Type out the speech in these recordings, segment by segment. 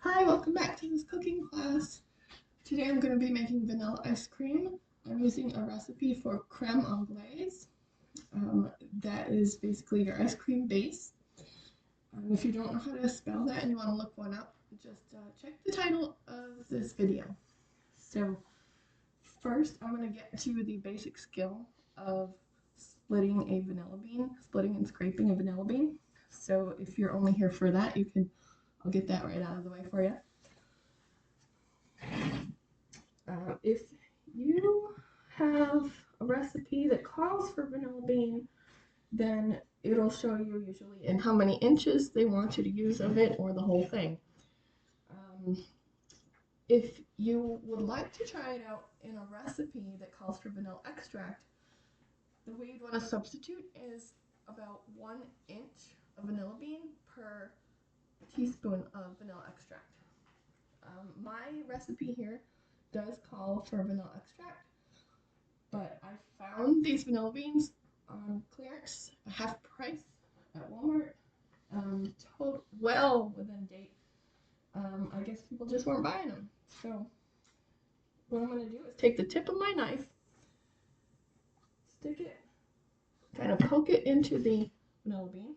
Hi, welcome back to this cooking class. Today I'm going to be making vanilla ice cream. I'm using a recipe for crème anglaise. That is basically your ice cream base. If you don't know how to spell that and you want to look one up, just check the title of this video. So first I'm going to get to the basic skill of splitting and scraping a vanilla bean. So if you're only here for that, I'll get that right out of the way for you. If you have a recipe that calls for vanilla bean, then it'll show you usually in how many inches they want you to use of it or the whole thing. If you would like to try it out in a recipe that calls for vanilla extract, the way you'd want to substitute is about 1 inch of vanilla bean per teaspoon of vanilla extract. My recipe here does call for vanilla extract, but I found these vanilla beans on clearance, a half price at Walmart, well within date. I guess people just weren't buying them. So what I'm going to do is take the tip of my knife, stick it, kind of poke it into the vanilla bean,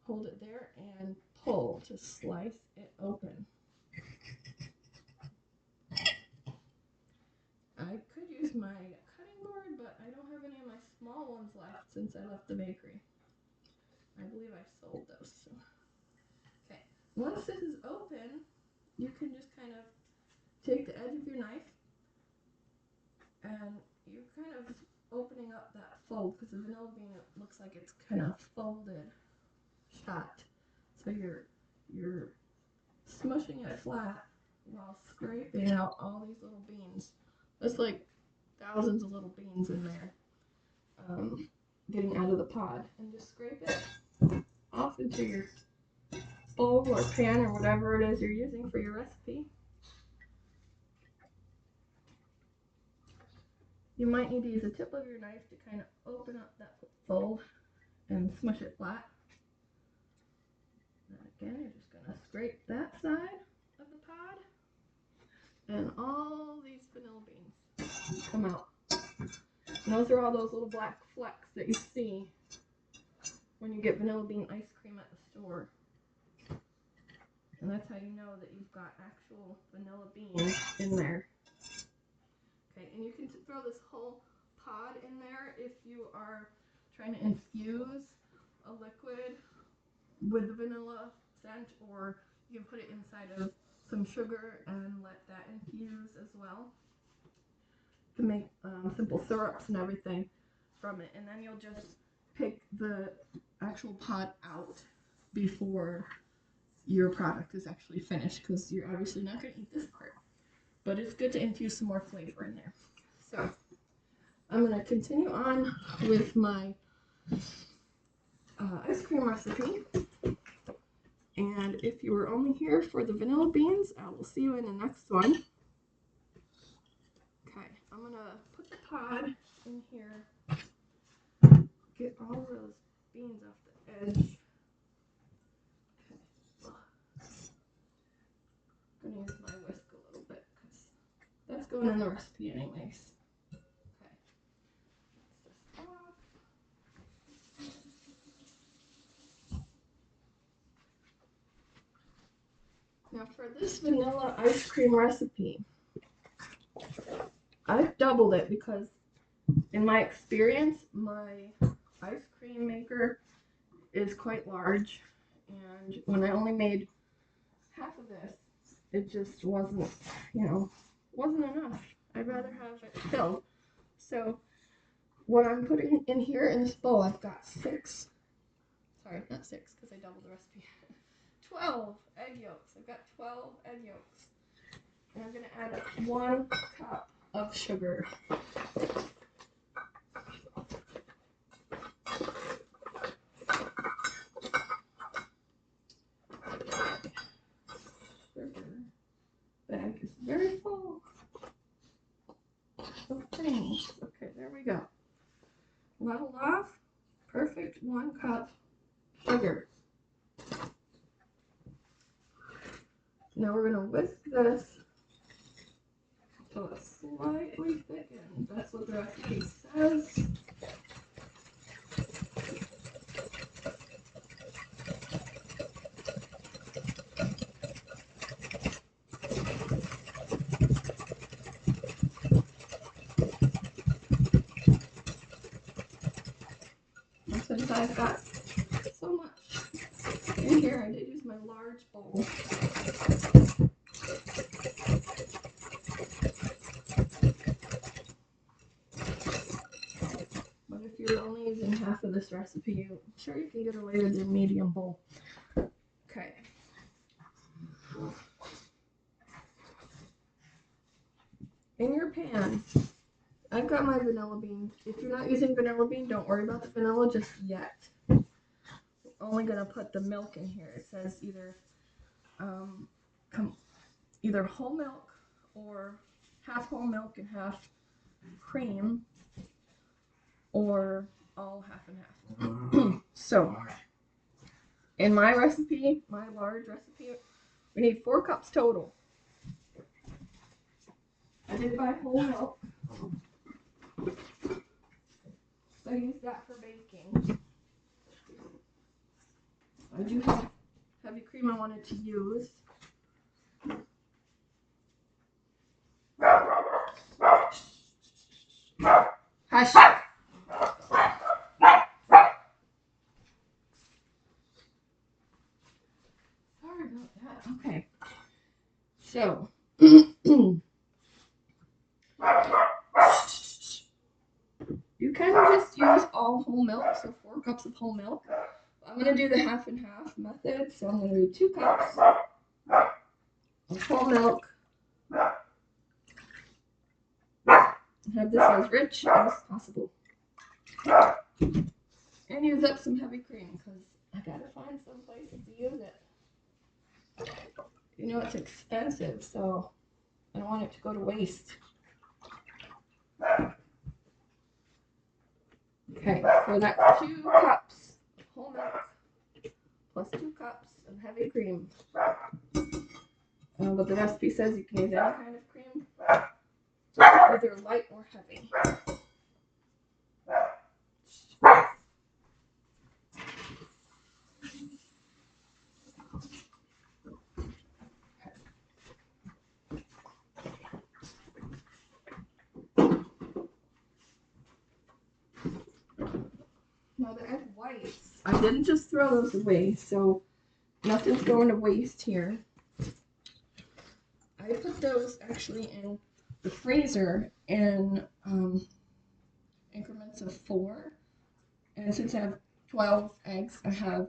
hold it there, and pull to slice it open. I could use my cutting board, but I don't have any of my small ones left since I left the bakery. I believe I sold those. So. Okay, once this is open, you can just kind of take the edge of your knife and you're kind of opening up that fold because the vanilla bean looks like it's kind of folded shut. So you're smushing it flat while scraping out all these little beans. There's like thousands of little beans in there getting out of the pod, and just scrape it off into your bowl or pan or whatever it is you're using for your recipe. You might need to use the tip of your knife to kind of open up that fold and smush it flat. And again, you're just going to scrape that side of the pod, and all these vanilla beans come out. And those are all those little black flecks that you see when you get vanilla bean ice cream at the store. And that's how you know that you've got actual vanilla beans in there. Okay, and you can throw this whole pod in there if you are trying to infuse a liquid with the vanilla scent, or you can put it inside of some sugar and let that infuse as well to make simple syrups and everything from it. And then you'll just pick the actual pod out before your product is actually finished, because you're obviously not going to eat this part. But it's good to infuse some more flavor in there. So I'm going to continue on with my ice cream recipe. And if you were only here for the vanilla beans, I will see you in the next one. Okay, I'm going to put the pod in here, get all those beans off the edge. I'm going to use my whisk a little bit because that's going in the recipe anyways. Okay, that's this off. Now for this vanilla ice cream recipe, I've doubled it because in my experience, my ice cream maker is quite large, and when I only made half of this, it just wasn't enough. I'd rather have it filled. So what I'm putting in here in this bowl, I've got 6, sorry, not 6 because I doubled the recipe, 12 egg yolks. I've got 12 egg yolks. And I'm going to add 1 cup of sugar. Bag is very full of things. Okay, there we go. Level off. Perfect 1 cup sugar. Now we're going to whisk this until it's slightly thickened. That's what the recipe says. And since I've got so much in here, I did use my large bowl. But if you're only using half of this recipe, I'm sure you can get away with your medium bowl. Okay. In your pan, I've got my vanilla bean. If you're not using vanilla bean, don't worry about the vanilla just yet. I'm only gonna put the milk in here. It says either whole milk or half whole milk and half cream, or all half and half. So, in my recipe, my large recipe, we need 4 cups total. I did buy whole milk. So I use that for baking. I do have heavy cream I wanted to use. Hush. Sorry about that. Okay. So, you can just use all whole milk, so 4 cups of whole milk. I'm going to do the half and half method, so I'm going to do 2 cups of whole milk. Have this as rich as possible. And use up some heavy cream, because I got to find some places to use it. You know it's expensive, so I don't want it to go to waste. Okay, so that's 2 cups of whole milk plus 2 cups of heavy cream. But the recipe says you can use any kind of cream, either light or heavy. Now the egg whites, I didn't just throw those away, so nothing's going to waste here. I put those actually in the freezer in increments of 4. And since I have 12 eggs, I have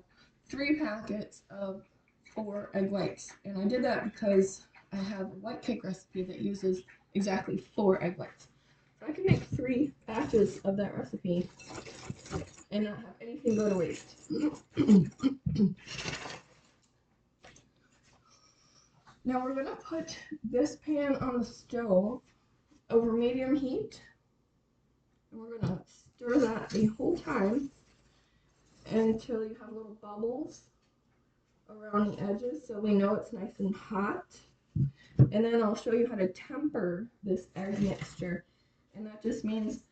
3 packets of 4 egg whites. And I did that because I have a white cake recipe that uses exactly 4 egg whites. So I can make 3 batches of that recipe and not have anything go to waste. Now we're going to put this pan on the stove over medium heat. And we're going to stir that the whole time until you have little bubbles around the edges so we know it's nice and hot. And then I'll show you how to temper this egg mixture. And that just means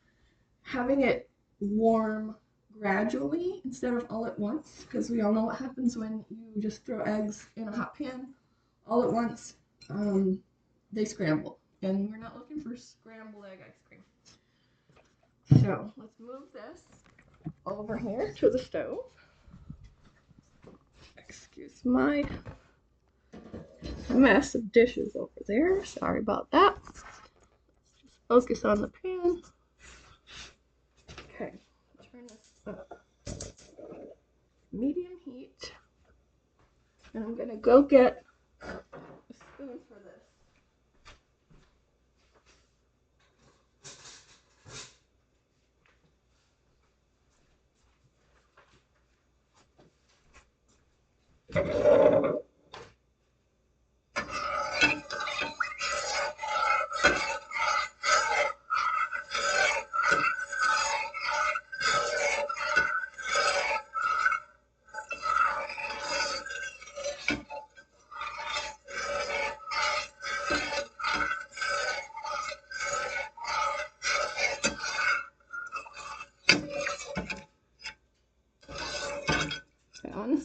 having it warm gradually instead of all at once, because we all know what happens when you just throw eggs in a hot pan all at once. They scramble, and we're not looking for scrambled egg ice cream. So let's move this over here to the stove. Excuse my mess of dishes over there. Sorry about that. Just focus on the pan. Okay, turn this up. Medium heat. And I'm gonna go get a spoon for this.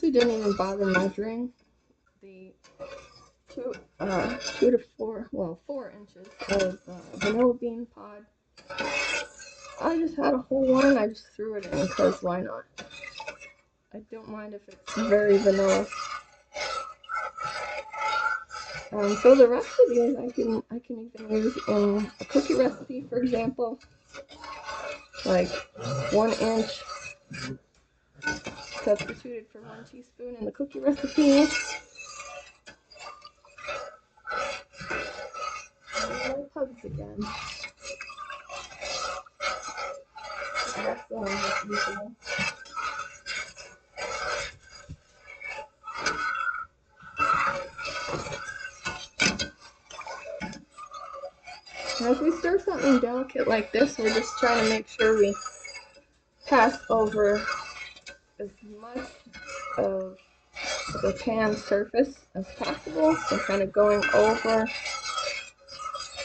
actually didn't even bother measuring the 2 to 4, well, 4 inches of vanilla bean pod. I just had a whole one. I just threw it in because why not? I don't mind if it's very vanilla. So the rest of these I can even use in a cookie recipe, for example, like 1 inch substituted for 1 teaspoon in the cookie recipe. And pugs again. That's usual. As we stir something delicate like this, we're just trying to make sure we pass over as much of the pan surface as possible. So kind of going over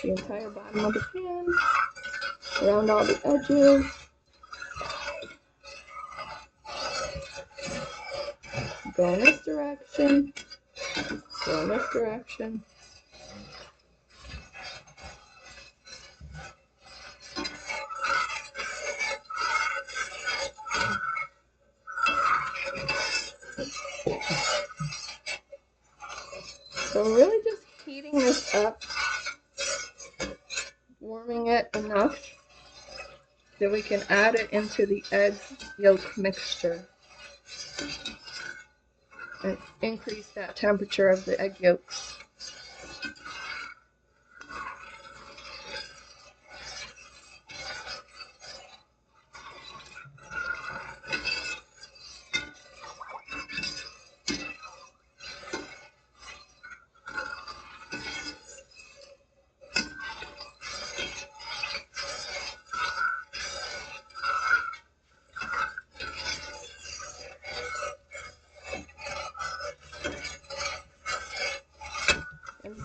the entire bottom of the pan, around all the edges. Go in this direction, go in this direction. So really just heating this up, warming it enough that we can add it into the egg yolk mixture and increase that temperature of the egg yolks.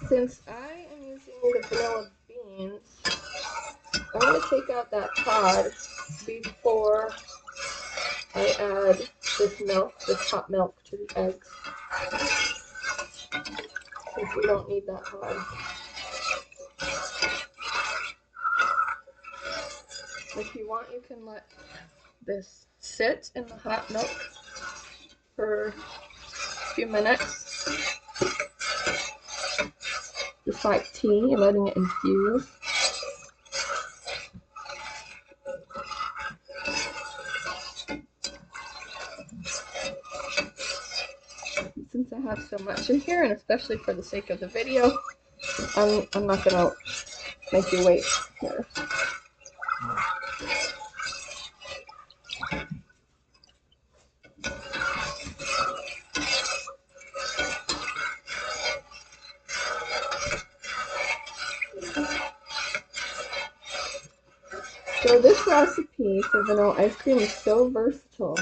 Since I am using the vanilla beans, I'm going to take out that pod before I add this milk, this hot milk, to the eggs, since we don't need that pod. If you want, you can let this sit in the hot milk for a few minutes, just like tea, letting it infuse. Since I have so much in here, and especially for the sake of the video, I'm not gonna make you wait here. So this recipe for vanilla ice cream is so versatile.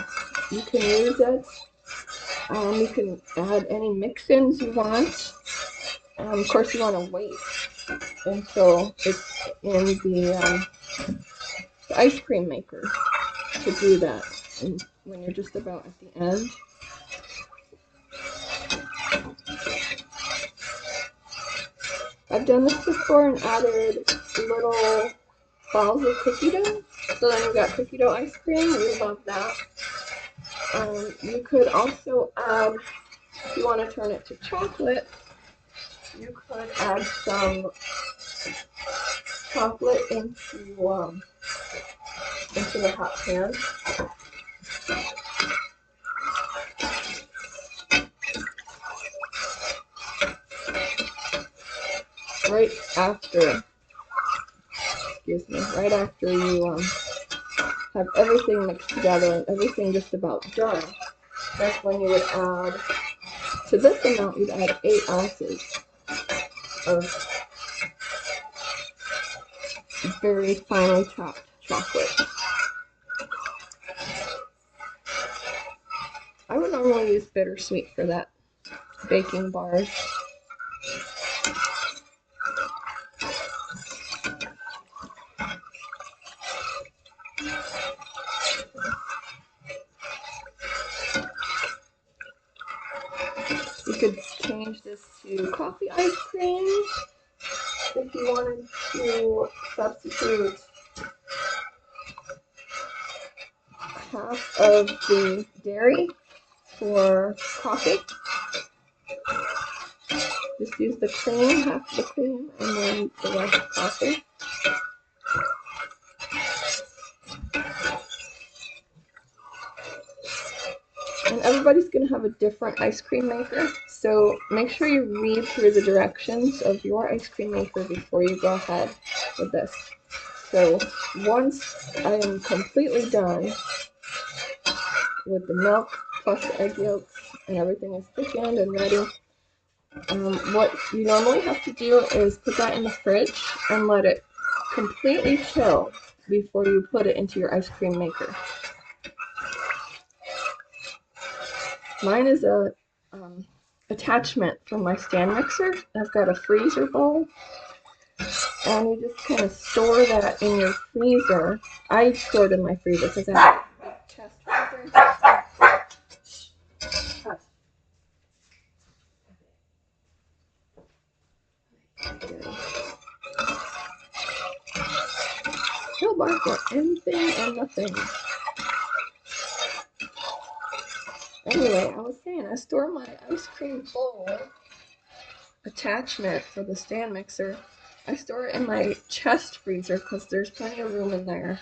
You can use it. You can add any mix-ins you want. Of course, you want to wait until it's in the ice cream maker to do that, and when you're just about at the end. I've done this before and added little balls of cookie dough, so then you got cookie dough ice cream. We love that. You could also add, if you want to turn it to chocolate, you could add some chocolate into the hot pan. Right after you have everything mixed together and everything just about done, that's when you would add, to this amount, you'd add 8 ounces of very finely chopped chocolate. I would normally use bittersweet for that baking bars. You could change this to coffee ice cream if you wanted to substitute half of the dairy for coffee. Just use the cream, half the cream, and then the rest coffee. And everybody's going to have a different ice cream maker, so make sure you read through the directions of your ice cream maker before you go ahead with this. So once I am completely done with the milk plus the egg yolks and everything is thickened and ready, what you normally have to do is put that in the fridge and let it completely chill before you put it into your ice cream maker. Mine is a attachment for my stand mixer. I've got a freezer bowl, and you just kind of store that in your freezer. I store it in my freezer because I have a big chest freezer. He'll bark for anything and nothing. Anyway, I was saying I store my ice cream bowl attachment for the stand mixer. I store it in my chest freezer because there's plenty of room in there.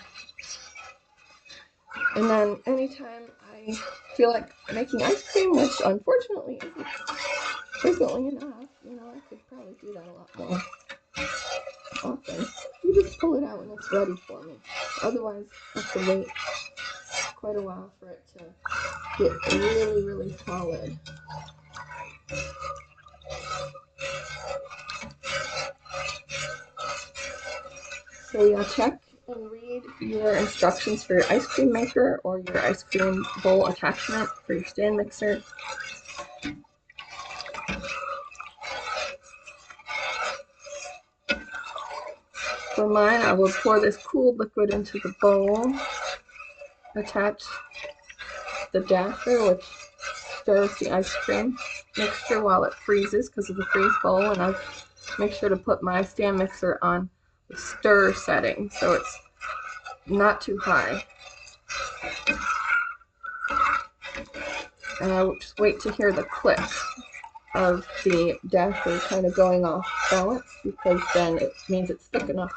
And then anytime I feel like making ice cream, which unfortunately isn't frequently enough, you know, I could probably do that a lot more often. You just pull it out when it's ready for me. Otherwise, I have to wait quite a while for it to get really, really solid. So yeah, check and read your instructions for your ice cream maker or your ice cream bowl attachment for your stand mixer. For mine, I will pour this cooled liquid into the bowl, attach the dasher, which stirs the ice cream mixture while it freezes because of the freeze bowl, and I make sure to put my stand mixer on the stir setting so it's not too high. And I will just wait to hear the click of the dasher kind of going off balance, because then it means it's thick enough.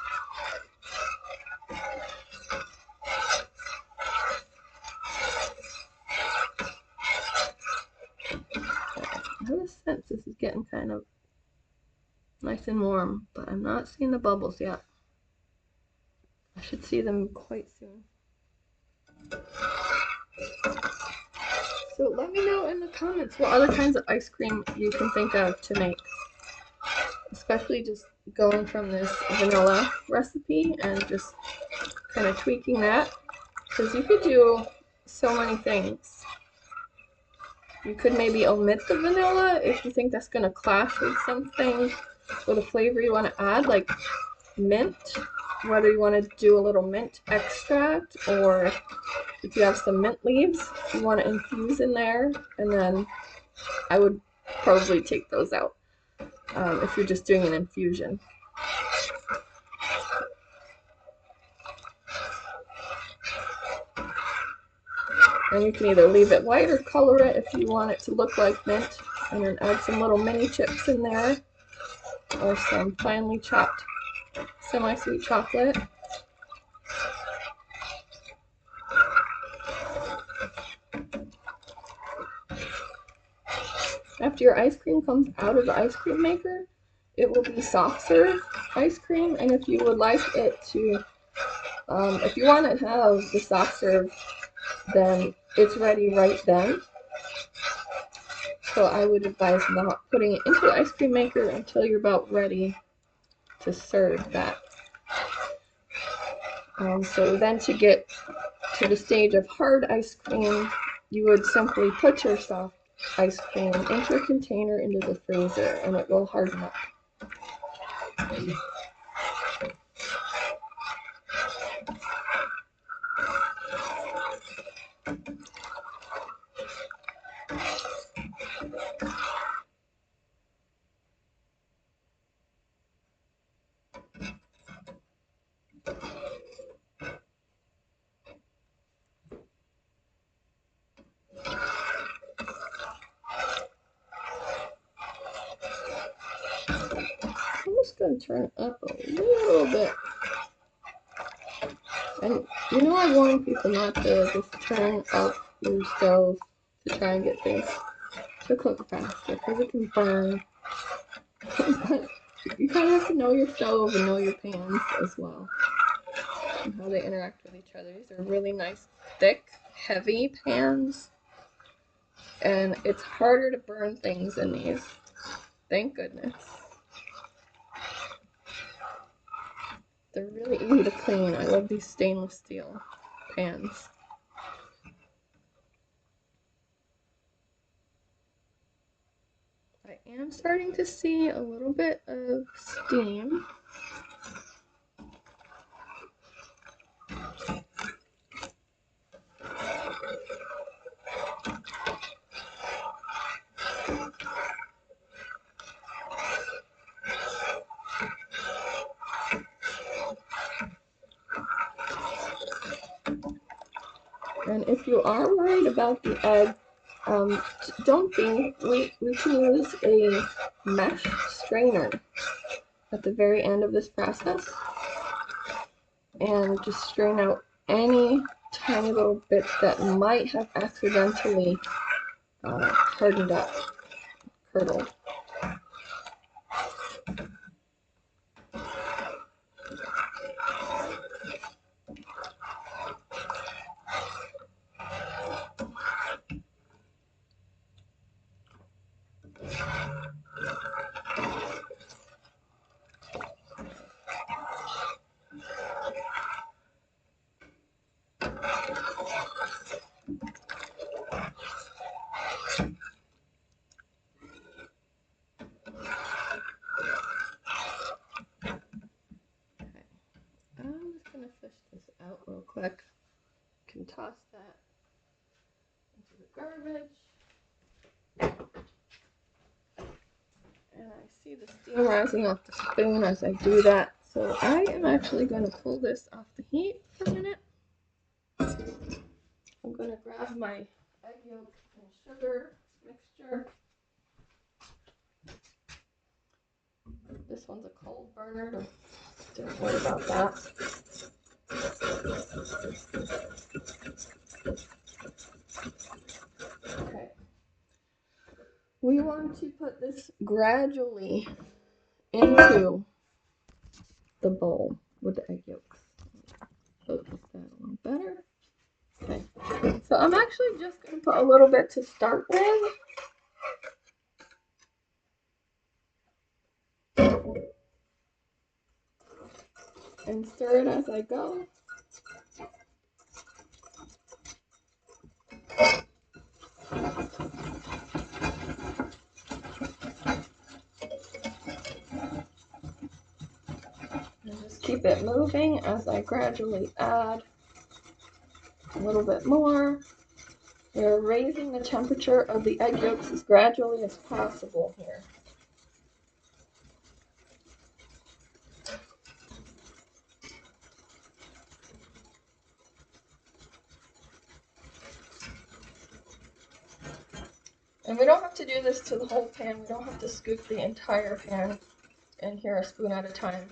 I have a sense this is getting kind of nice and warm, but I'm not seeing the bubbles yet. I should see them quite soon. So let me know in the comments what other kinds of ice cream you can think of to make. Especially just going from this vanilla recipe and just kind of tweaking that. Because you could do so many things. You could maybe omit the vanilla if you think that's going to clash with something, with a flavor you want to add, like mint. Whether you want to do a little mint extract, or if you have some mint leaves you want to infuse in there, and then I would probably take those out if you're just doing an infusion. And you can either leave it white or color it if you want it to look like mint, and then add some little mini chips in there, or some finely chopped semi-sweet chocolate. After your ice cream comes out of the ice cream maker, it will be soft serve ice cream, and if you would like it to, if you want to have the soft serve, then it's ready right then. So I would advise not putting it into the ice cream maker until you're about ready to serve that. So then to get to the stage of hard ice cream, you would simply put your soft ice cream into a container into the freezer, and it will harden up. just going to turn it up a little bit. And you know, I warn people not to just turn up your stove to try and get things to cook faster because it can burn. But you kind of have to know your stove and know your pans as well and how they interact with each other. These are really nice, thick, heavy pans, and it's harder to burn things in these. Thank goodness. They're really easy to clean. I love these stainless steel pans. I am starting to see a little bit of steam. And if you are worried about the egg, don't be. We can use a mesh strainer at the very end of this process and just strain out any tiny little bits that might have accidentally hardened up, curdled. I'm just going to fish this out real quick. Can toss that into the garbage. And I see the steam rising off the spoon as I do that. So I am actually going to pull this off the heat for a minute. I'm going to grab my egg yolk and sugar mixture. This one's a cold burner, don't worry about that. Okay. We want to put this gradually into the bowl with the egg yolks. Focus that a little better. Okay. So I'm actually just going to put a little bit to start with. And stir it as I go. And just keep it moving as I gradually add a little bit more. We're raising the temperature of the egg yolks as gradually as possible here. And we don't have to do this to the whole pan. We don't have to scoop the entire pan in here a spoon at a time.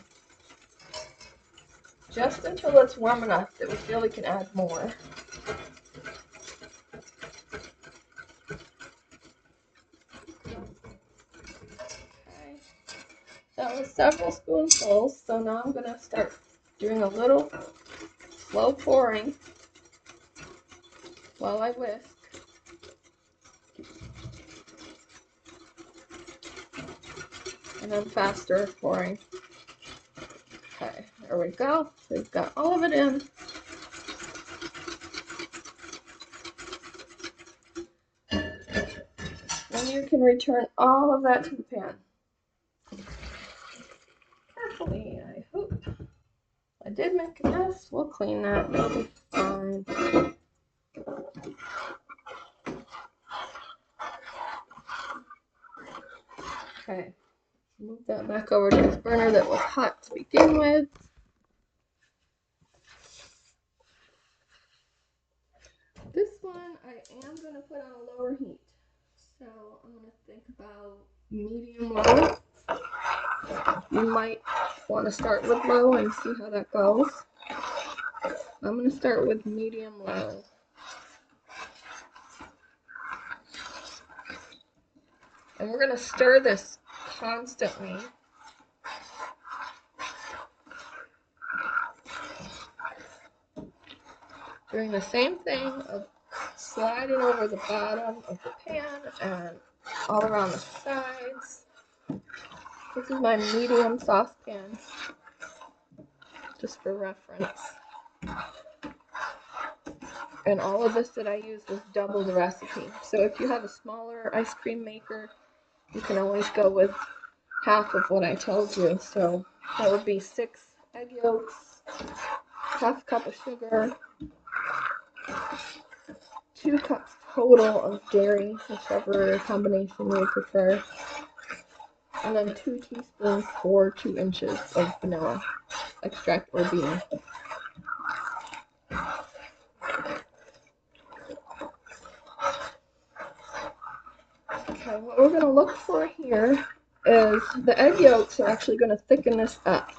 Just until it's warm enough that we feel we can add more. Okay. That was several spoonfuls, so now I'm going to start doing a little slow pouring while I whisk. And then faster pouring. Okay, there we go. We've got all of it in. Then you can return all of that to the pan. Carefully, I hope. I did make a mess. We'll clean that. It'll be fine. Okay. Move that back over to this burner that was hot to begin with. This one I am going to put on a lower heat. So I'm going to think about medium low. you might want to start with low and see how that goes. I'm going to start with medium-low. And we're going to stir this constantly. Doing the same thing of sliding over the bottom of the pan and all around the sides. This is my medium saucepan, just for reference. And all of this that I used was double the recipe. So if you have a smaller ice cream maker, you can always go with half of what I told you. So that would be 6 egg yolks, half cup of sugar, 2 cups total of dairy, whichever combination you prefer, and then 2 teaspoons or 2 inches of vanilla extract or bean. Okay, what we're going to look for here is the egg yolks are actually going to thicken this up.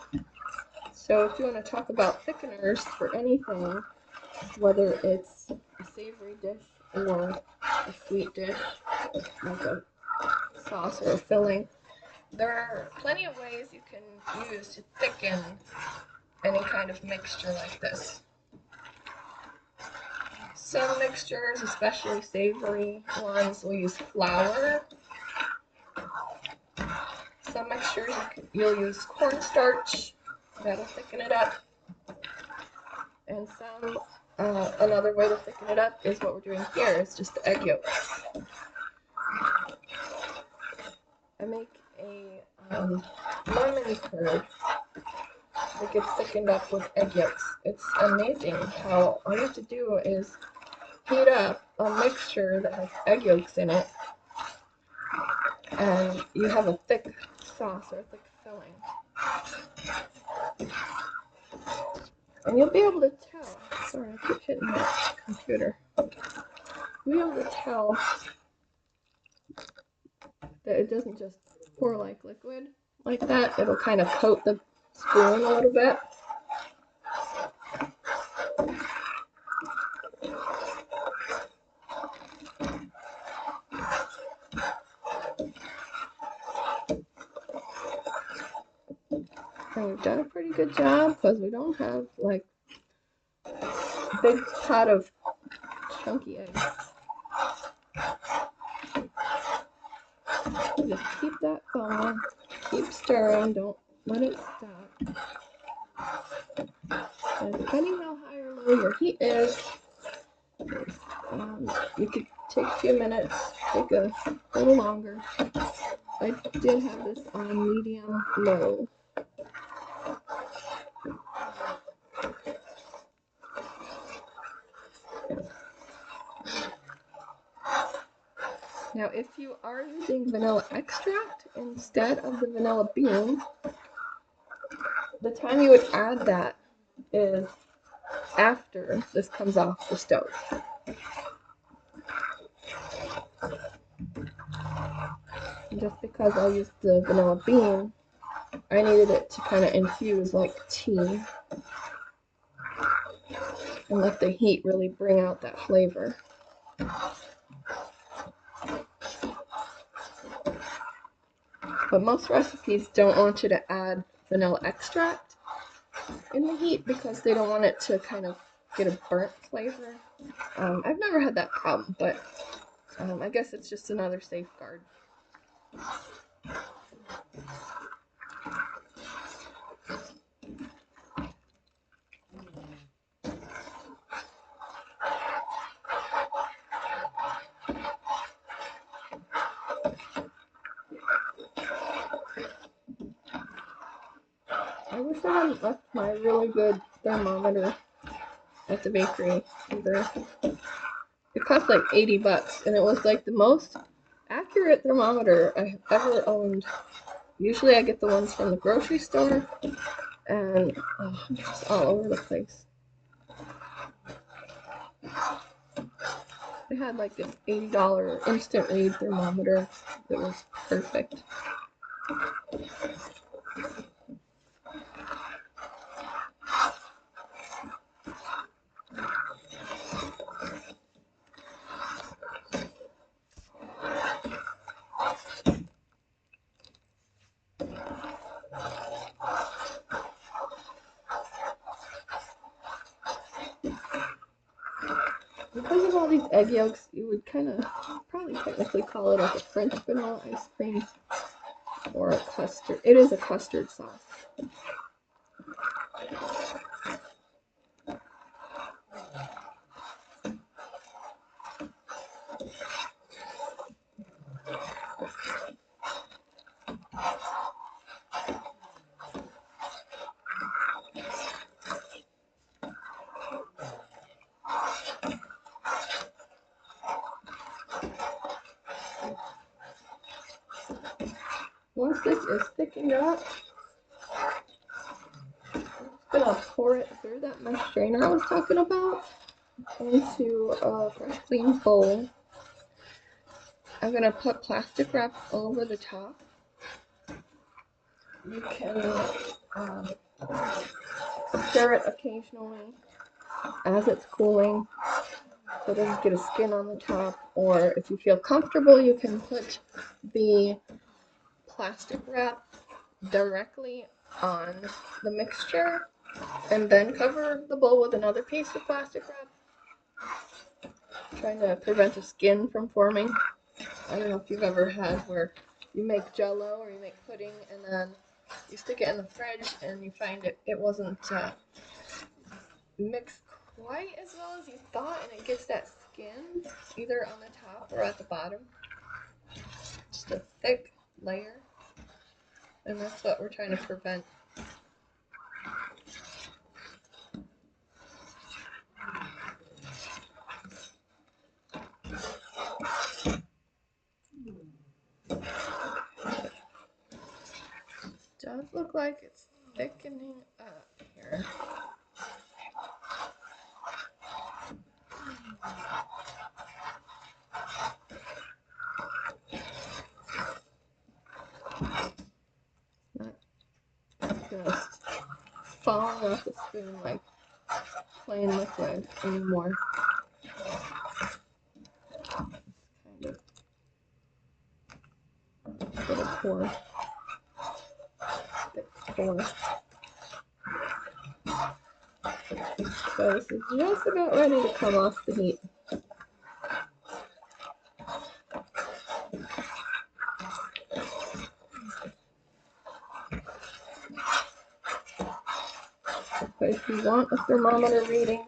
So if you want to talk about thickeners for anything, whether it's a savory dish or a sweet dish, like a sauce or a filling, there are plenty of ways you can use to thicken any kind of mixture like this. Some mixtures, especially savory ones, will use flour. Some mixtures you'll use cornstarch, that'll thicken it up. And some, another way to thicken it up is what we're doing here, is just the egg yolks. I make a lemon curd that gets thickened up with egg yolks. It's amazing how all you have to do is heat up a mixture that has egg yolks in it, and you have a thick sauce or a thick filling. And you'll be able to tell. Sorry, I keep hitting my computer. You'll be able to tell that it doesn't just pour like liquid like that. It'll kind of coat the spoon a little bit. And we've done a pretty good job because we don't have like a big pot of chunky eggs. Just keep that going. Keep stirring. Don't let it stop. And depending how high or low your heat is, you could take a few minutes, take a little longer. I did have this on medium low. Now, if you are using vanilla extract instead of the vanilla bean, the time you would add that is after this comes off the stove. Just because I used the vanilla bean, I needed it to kind of infuse like tea and let the heat really bring out that flavor. But most recipes don't want you to add vanilla extract in the heat because they don't want it to kind of get a burnt flavor. I've never had that problem, but I guess it's just another safeguard. I wish I hadn't left my really good thermometer at the bakery either. It cost like 80 bucks, and it was like the most accurate thermometer I've ever owned. Usually I get the ones from the grocery store, and just all over the place. They had like this $80 instant read thermometer that was perfect. Because of all these egg yolks, you would probably technically call it like a French vanilla ice cream or a custard. It is a custard sauce. Once this is thickened up, I'm just gonna pour it through that mesh strainer I was talking about into a fresh clean bowl. I'm gonna put plastic wrap over the top. You can stir it occasionally as it's cooling so it doesn't get a skin on the top, or if you feel comfortable, you can put the plastic wrap directly on the mixture and then cover the bowl with another piece of plastic wrap, trying to prevent the skin from forming. I don't know if you've ever had where you make jello or you make pudding and then you stick it in the fridge and you find it wasn't mixed quite as well as you thought, and it gets that skin either on the top or at the bottom. Just a thick layer, and that's what we're trying to prevent. Does look like it's thickening up here. Not just falling off the spoon like plain liquid anymore. Little pour. Thick pour. So this is just about ready to come off the heat. But if you want a thermometer reading,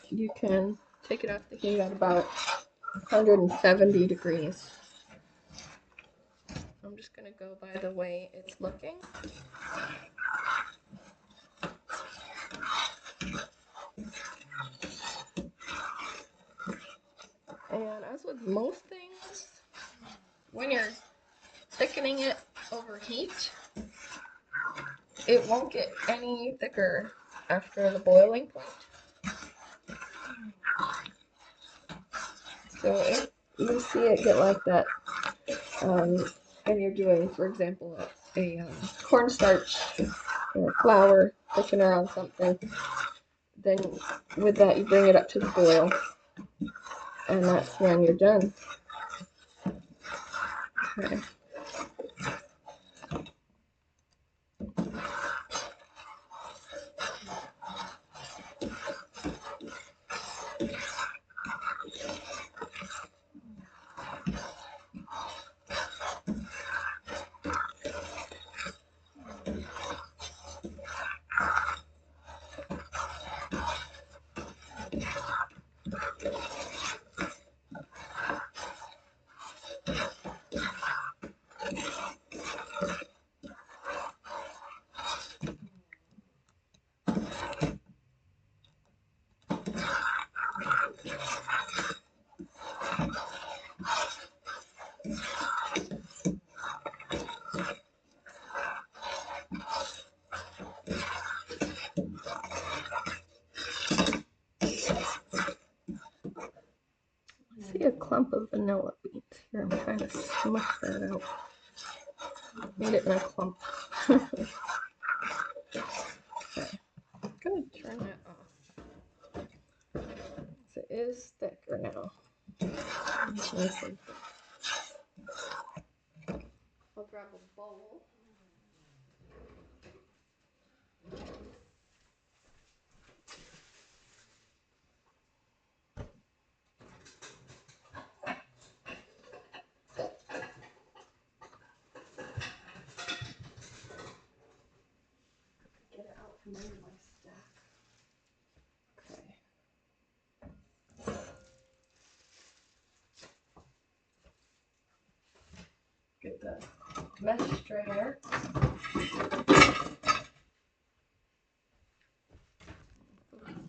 you can take it off the heat at about 170 degrees. I'm just going to go by the way it's looking. And as with most things, when you're thickening it over heat, it won't get any thicker after the boiling point. So if you see it get like that, and you're doing, for example, a cornstarch or flour thickener on something, then with that you bring it up to the boil, and that's when you're done. Okay. I see a clump of vanilla beans here. I'm trying to smush that out. Made it in a clump. Good, turn that off. So it is thicker now. Nice and thick. I'll grab a bowl. Get it out from under my stack. Okay. Get the mesh strainer.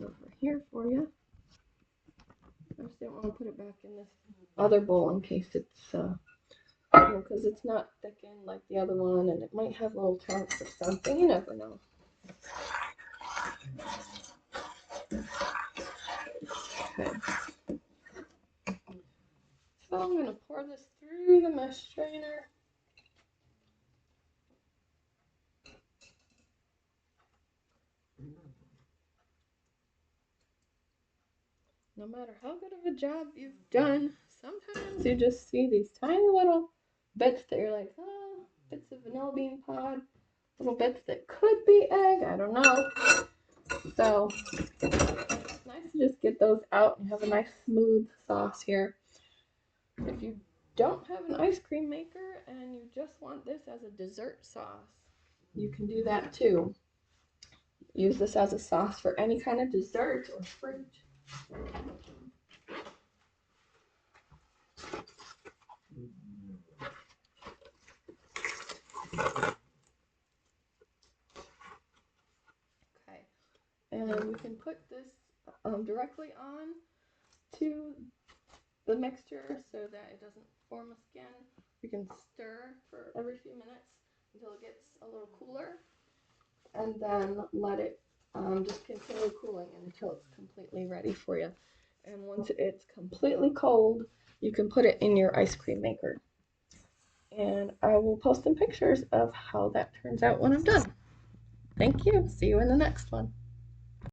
Over here for you. I just didn't want to put it back in this other bowl in case it's, because it's not thickened like the other one, and it might have little chunks or something. You never know. Okay. So I'm going to pour this through the mesh strainer. No matter how good of a job you've done, sometimes you just see these tiny little bits that you're like, oh, bits of vanilla bean pod, little bits that could be egg, I don't know. So it's nice to just get those out and have a nice smooth sauce here. If you don't have an ice cream maker and you just want this as a dessert sauce, you can do that too. Use this as a sauce for any kind of dessert or fruit. Okay, and you can put this directly on to the mixture so that it doesn't form a skin. You can stir for every few minutes until it gets a little cooler, and then let it just continue cooling until it's completely ready for you. And once it's completely cold, you can put it in your ice cream maker. And I will post some pictures of how that turns out when I'm done. Thank you. See you in the next one.